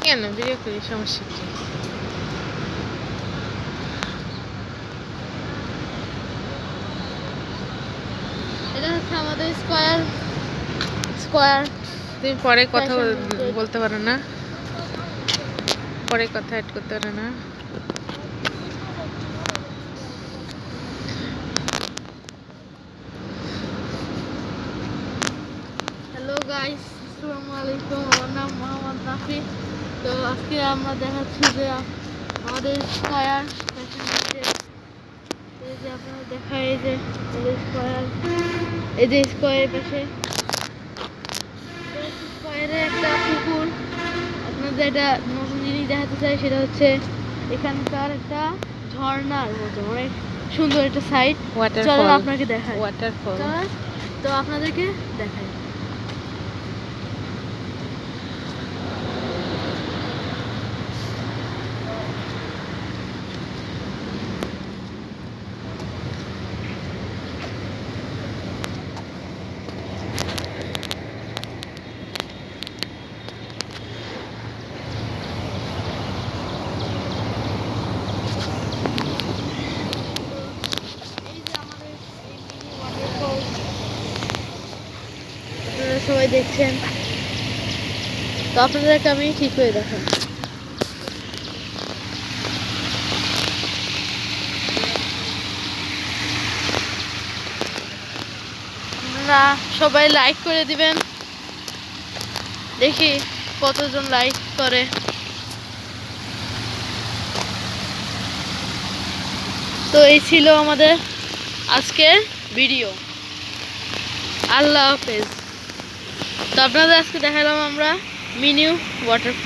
কেন ভিডিও করি, সমস্যা কি? এটা হচ্ছে আমাদের স্কয়ার। তুমি পরে কথা বলতে পারো না? পরে কথা অ্যাড করতে পারো না? হ্যালো গাইস, আসসালামু আলাইকুম। আমার নাম মোহাম্মদ নাফি। তো আজকে আমরা দেখাচ্ছি যে আমাদের স্কয়ার ফ্যাশন। এই যে আপনারা দেখায়, এই যে স্কয়ার, এই যে স্কয়ারের পাশে স্কয়ারে একটা পুকুর। আপনাদের একটা নতুন জিনিস দেখাতে চাই, সেটা হচ্ছে এখানকার একটা ঝর্ণার মতো অনেক সুন্দর একটা সাইড। চলেন আপনাকে দেখাই। ওয়াটারফল। তো আপনাদেরকে দেখাই। আপনারা সবাই দেখছেন, তো আপনাদেরকে আমি ঠিক করে দেখাই। আপনারা সবাই লাইক করে দিবেন, দেখি কতজন লাইক করে। তো এই ছিল আমাদের আজকের ভিডিও। আল্লাহ হাফেজ। তো আপনাদের আজকে দেখালাম আমরা মিনি ওয়াটারফল।